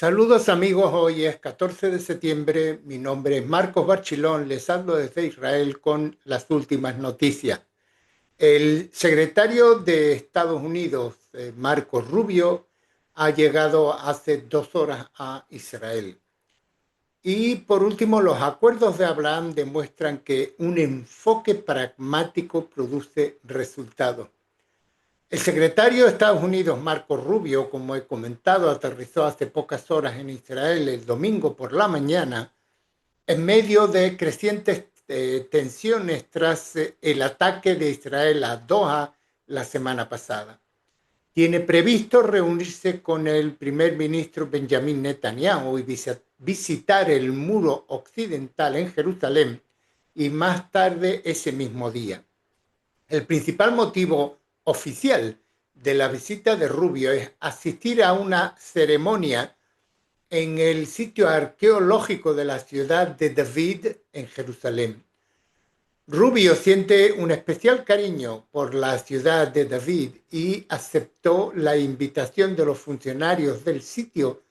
Saludos amigos, hoy es 14 de septiembre, mi nombre es Marcos Barchilón, les hablo desde Israel con las últimas noticias. El secretario de Estados Unidos, Marco Rubio, ha llegado hace 2 horas a Israel. Y por último, los acuerdos de Abraham demuestran que un enfoque pragmático produce resultados. El secretario de Estados Unidos, Marco Rubio, como he comentado, aterrizó hace pocas horas en Israel el domingo por la mañana en medio de crecientes tensiones tras el ataque de Israel a Doha la semana pasada. Tiene previsto reunirse con el primer ministro Benjamin Netanyahu y visitar el muro occidental en Jerusalén y más tarde ese mismo día. El principal motivo oficial de la visita de Rubio es asistir a una ceremonia en el sitio arqueológico de la ciudad de David en Jerusalén. Rubio siente un especial cariño por la ciudad de David y aceptó la invitación de los funcionarios del sitio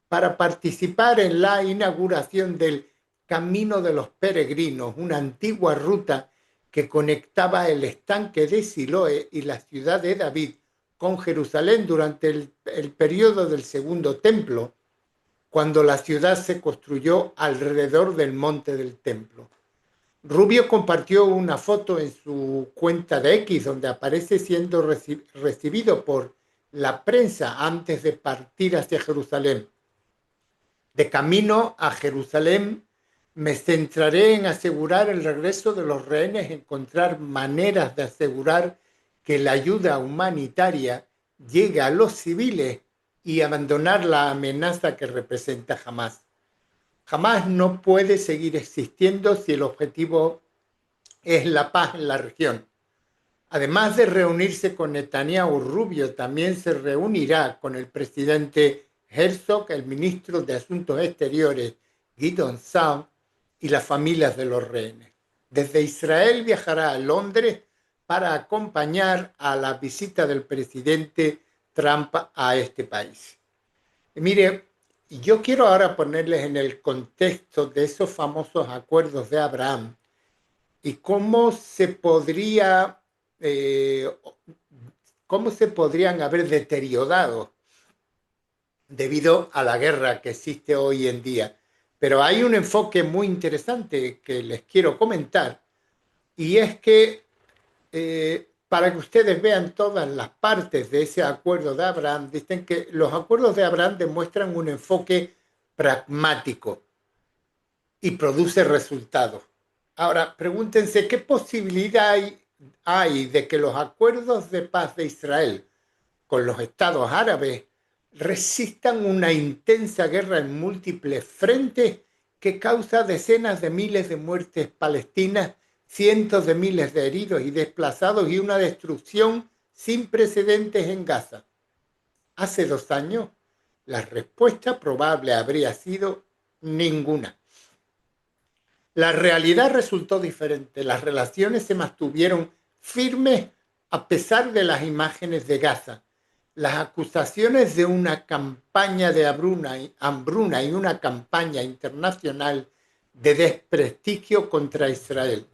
para participar en la inauguración del Camino de los Peregrinos, una antigua ruta que conectaba el estanque de Siloé y la ciudad de David con Jerusalén durante el periodo del Segundo Templo, cuando la ciudad se construyó alrededor del monte del templo. Rubio compartió una foto en su cuenta de X donde aparece siendo recibido por la prensa antes de partir hacia Jerusalén. De camino a Jerusalén me centraré en asegurar el regreso de los rehenes, encontrar maneras de asegurar que la ayuda humanitaria llegue a los civiles y abandonar la amenaza que representa Hamás. Hamás no puede seguir existiendo si el objetivo es la paz en la región. Además de reunirse con Netanyahu, Rubio también se reunirá con el presidente Herzog, el ministro de Asuntos Exteriores Gideon Saar y las familias de los rehenes. Desde Israel viajará a Londres para acompañar a la visita del presidente Trump a este país. Y mire, yo quiero ahora ponerles en el contexto de esos famosos acuerdos de Abraham y eh, cómo se podrían haber deteriorado debido a la guerra que existe hoy en día. Pero hay un enfoque muy interesante que les quiero comentar y es que para que ustedes vean todas las partes de ese acuerdo de Abraham, dicen que los acuerdos de Abraham demuestran un enfoque pragmático y produce resultados. Ahora, pregúntense qué posibilidad hay de que los acuerdos de paz de Israel con los estados árabes resistan una intensa guerra en múltiples frentes que causa decenas de miles de muertes palestinas, cientos de miles de heridos y desplazados y una destrucción sin precedentes en Gaza. Hace 2 años, la respuesta probable habría sido ninguna. La realidad resultó diferente. Las relaciones se mantuvieron firmes a pesar de las imágenes de Gaza. Las acusaciones de una campaña de hambruna y una campaña internacional de desprestigio contra Israel.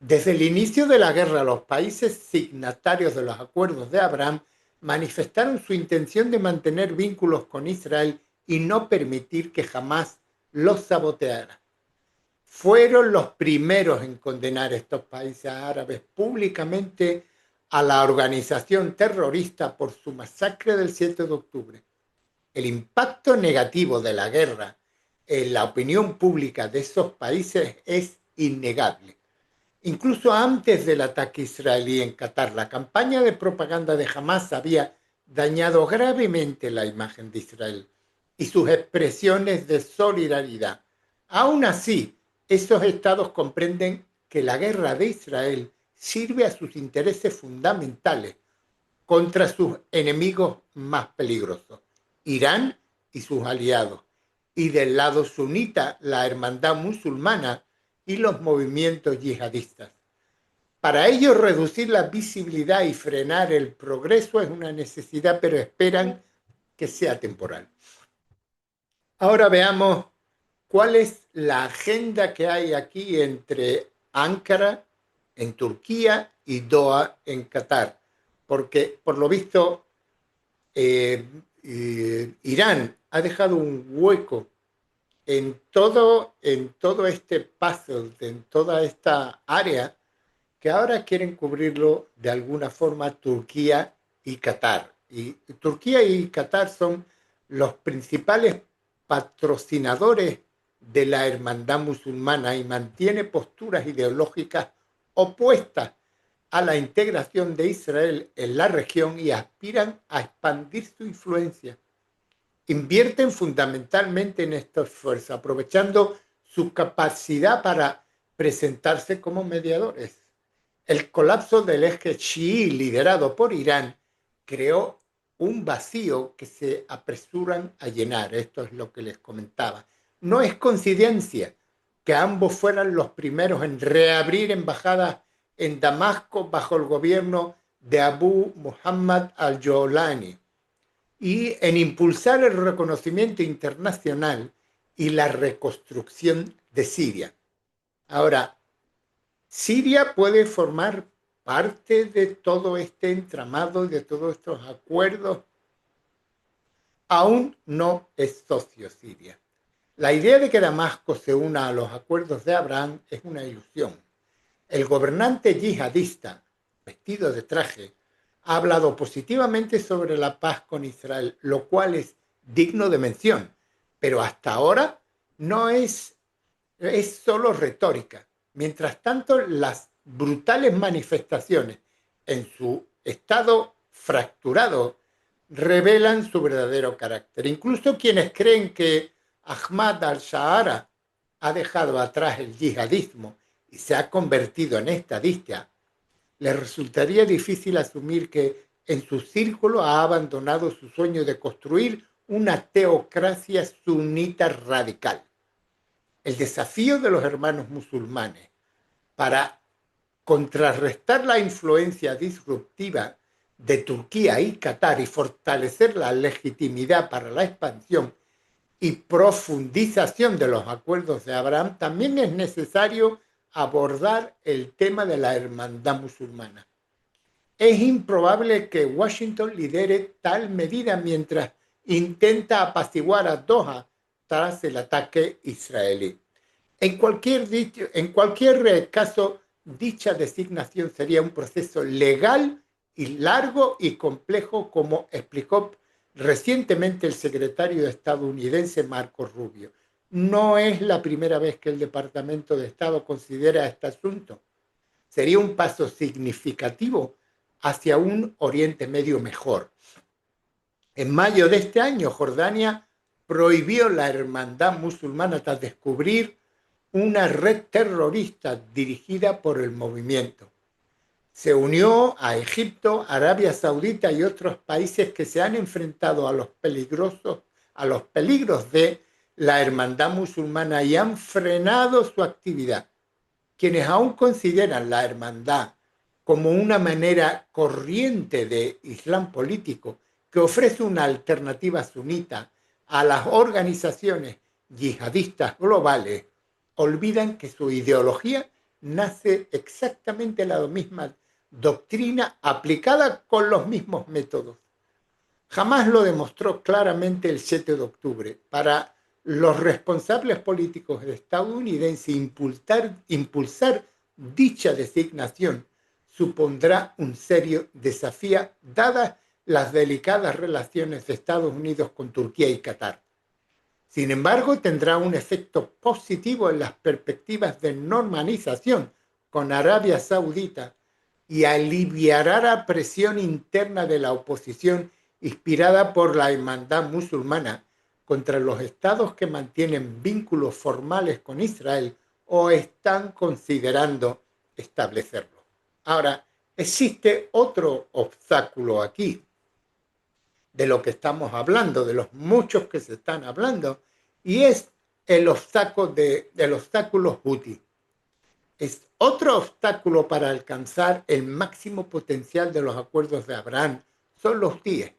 Desde el inicio de la guerra, los países signatarios de los acuerdos de Abraham manifestaron su intención de mantener vínculos con Israel y no permitir que jamás los saboteara. Fueron los primeros en condenar a estos países árabes públicamente a la organización terrorista por su masacre del 7 de octubre. El impacto negativo de la guerra en la opinión pública de esos países es innegable. Incluso antes del ataque israelí en Qatar, la campaña de propaganda de Hamás había dañado gravemente la imagen de Israel y sus expresiones de solidaridad. Aún así, esos estados comprenden que la guerra de Israel sirve a sus intereses fundamentales contra sus enemigos más peligrosos, Irán y sus aliados, y del lado sunita, la hermandad musulmana y los movimientos yihadistas. Para ellos, reducir la visibilidad y frenar el progreso es una necesidad, pero esperan que sea temporal. Ahora veamos cuál es la agenda que hay aquí entre Ankara, en Turquía, y Doha, en Qatar. Porque, por lo visto, Irán ha dejado un hueco en todo este puzzle, en toda esta área, que ahora quieren cubrirlo de alguna forma Turquía y Qatar. Y Turquía y Qatar son los principales patrocinadores de la hermandad musulmana y mantiene posturas ideológicas opuestas a la integración de Israel en la región y aspiran a expandir su influencia. Invierten fundamentalmente en este esfuerzo, aprovechando su capacidad para presentarse como mediadores. El colapso del eje chií liderado por Irán creó un vacío que se apresuran a llenar. Esto es lo que les comentaba. No es coincidencia que ambos fueran los primeros en reabrir embajadas en Damasco bajo el gobierno de Abu Muhammad al-Jolani y en impulsar el reconocimiento internacional y la reconstrucción de Siria. Ahora, Siria puede formar parte de todo este entramado, de todos estos acuerdos. Aún no es socio Siria. La idea de que Damasco se una a los acuerdos de Abraham es una ilusión. El gobernante yihadista, vestido de traje, ha hablado positivamente sobre la paz con Israel, lo cual es digno de mención, pero hasta ahora no es solo retórica. Mientras tanto, las brutales manifestaciones en su estado fracturado revelan su verdadero carácter. Incluso quienes creen que Ahmad al-Shara ha dejado atrás el yihadismo y se ha convertido en estadista, les resultaría difícil asumir que en su círculo ha abandonado su sueño de construir una teocracia sunita radical. El desafío de los hermanos musulmanes para contrarrestar la influencia disruptiva de Turquía y Qatar y fortalecer la legitimidad para la expansión y profundización de los acuerdos de Abraham, también es necesario abordar el tema de la hermandad musulmana. Es improbable que Washington lidere tal medida mientras intenta apaciguar a Doha tras el ataque israelí. En cualquier caso, dicha designación sería un proceso legal y largo y complejo, como explicó recientemente el secretario estadounidense Marco Rubio. No es la primera vez que el Departamento de Estado considera este asunto. Sería un paso significativo hacia un Oriente Medio mejor. En mayo de este año, Jordania prohibió la hermandad musulmana tras descubrir una red terrorista dirigida por el movimiento. Se unió a Egipto, Arabia Saudita y otros países que se han enfrentado a los peligros de la hermandad musulmana y han frenado su actividad. Quienes aún consideran la hermandad como una manera corriente de Islam político que ofrece una alternativa sunita a las organizaciones yihadistas globales, olvidan que su ideología nace exactamente la misma doctrina aplicada con los mismos métodos. Jamás lo demostró claramente el 7 de octubre. Para los responsables políticos estadounidenses, impulsar dicha designación supondrá un serio desafío dadas las delicadas relaciones de Estados Unidos con Turquía y Qatar. Sin embargo, tendrá un efecto positivo en las perspectivas de normalización con Arabia Saudita y aliviará la presión interna de la oposición inspirada por la hermandad musulmana contra los estados que mantienen vínculos formales con Israel o están considerando establecerlo. Ahora, existe otro obstáculo aquí de lo que estamos hablando, de los muchos que se están hablando, y es el obstáculo Houthi. Es otro obstáculo para alcanzar el máximo potencial de los acuerdos de Abraham. Son los hutíes.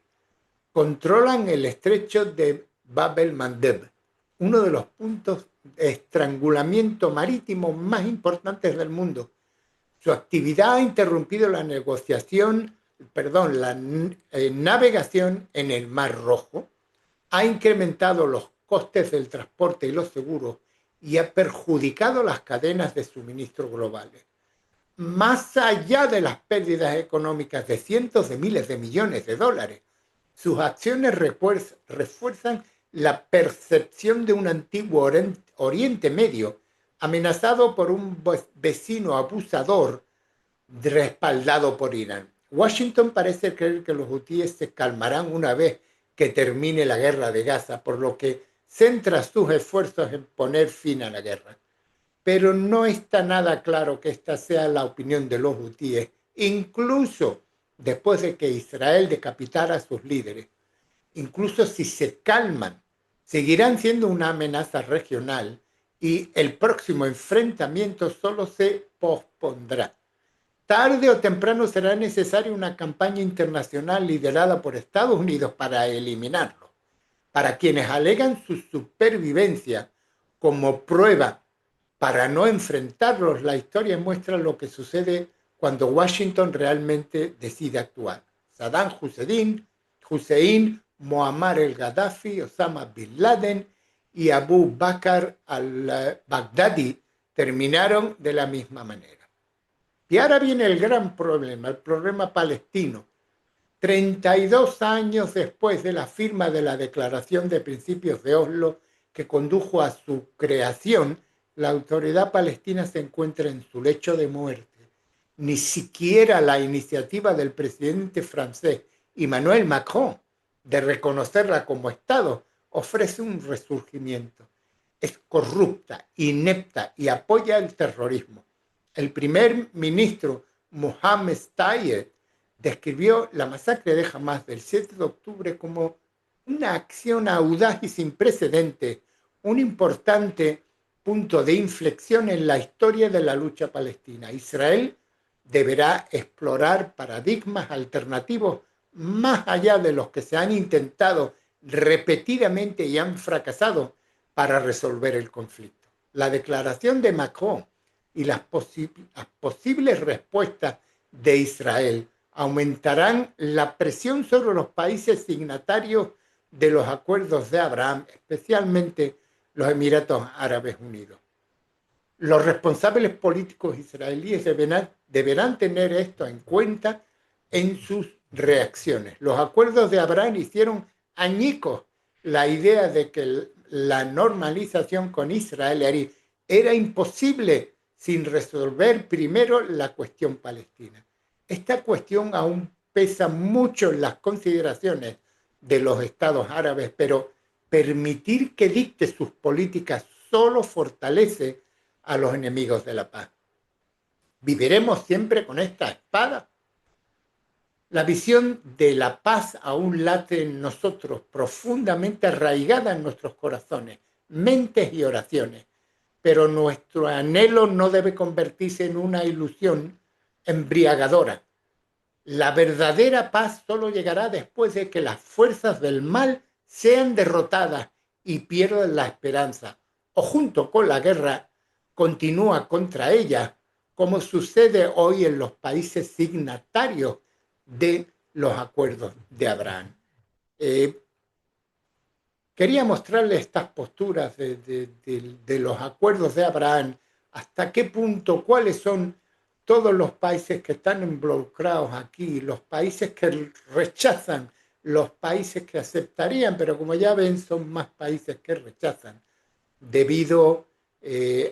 Controlan el estrecho de Bab el-Mandeb uno de los puntos de estrangulamiento marítimo más importantes del mundo. Su actividad ha interrumpido la navegación en el Mar Rojo, ha incrementado los costes del transporte y los seguros y ha perjudicado las cadenas de suministro globales. Más allá de las pérdidas económicas de cientos de miles de millones de dólares, sus acciones refuerzan la percepción de un antiguo Oriente Medio amenazado por un vecino abusador respaldado por Irán. Washington parece creer que los hutíes se calmarán una vez que termine la guerra de Gaza, por lo que centra sus esfuerzos en poner fin a la guerra. Pero no está nada claro que esta sea la opinión de los hutíes, incluso después de que Israel decapitara a sus líderes. Incluso si se calman, seguirán siendo una amenaza regional y el próximo enfrentamiento solo se pospondrá. Tarde o temprano será necesaria una campaña internacional liderada por Estados Unidos para eliminarlo. Para quienes alegan su supervivencia como prueba para no enfrentarlos, la historia muestra lo que sucede cuando Washington realmente decide actuar. Saddam Hussein, Muammar el-Gaddafi, Osama Bin Laden y Abu Bakr al-Baghdadi terminaron de la misma manera. Y ahora viene el gran problema, el problema palestino. 32 años después de la firma de la Declaración de Principios de Oslo que condujo a su creación, la autoridad palestina se encuentra en su lecho de muerte. Ni siquiera la iniciativa del presidente francés Emmanuel Macron de reconocerla como Estado ofrece un resurgimiento. Es corrupta, inepta y apoya el terrorismo. El primer ministro Mohamed Tayeb describió la masacre de Hamás del 7 de octubre como una acción audaz y sin precedentes, un importante punto de inflexión en la historia de la lucha palestina. Israel deberá explorar paradigmas alternativos más allá de los que se han intentado repetidamente y han fracasado para resolver el conflicto. La declaración de Macron y las posibles respuestas de Israel aumentarán la presión sobre los países signatarios de los acuerdos de Abraham, especialmente los Emiratos Árabes Unidos. Los responsables políticos israelíes deberán tener esto en cuenta en sus reacciones. Los acuerdos de Abraham hicieron añicos la idea de que la normalización con Israel era imposible sin resolver primero la cuestión palestina. Esta cuestión aún pesa mucho en las consideraciones de los estados árabes, pero permitir que dicte sus políticas solo fortalece a los enemigos de la paz. ¿Viviremos siempre con esta espada? La visión de la paz aún late en nosotros, profundamente arraigada en nuestros corazones, mentes y oraciones, pero nuestro anhelo no debe convertirse en una ilusión embriagadora. La verdadera paz solo llegará después de que las fuerzas del mal sean derrotadas y pierdan la esperanza, o junto con la guerra continúa contra ella, como sucede hoy en los países signatarios de los acuerdos de Abraham. Quería mostrarles estas posturas de los acuerdos de Abraham, hasta qué punto, cuáles son todos los países que están involucrados aquí, los países que rechazan, los países que aceptarían, pero como ya ven son más países que rechazan, debido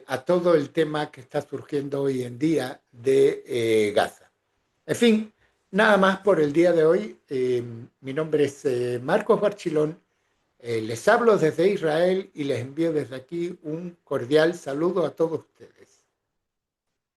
a todo el tema que está surgiendo hoy en día de Gaza. En fin, nada más por el día de hoy. Mi nombre es Marcos Barchilón. Les hablo desde Israel y les envío desde aquí un cordial saludo a todos ustedes.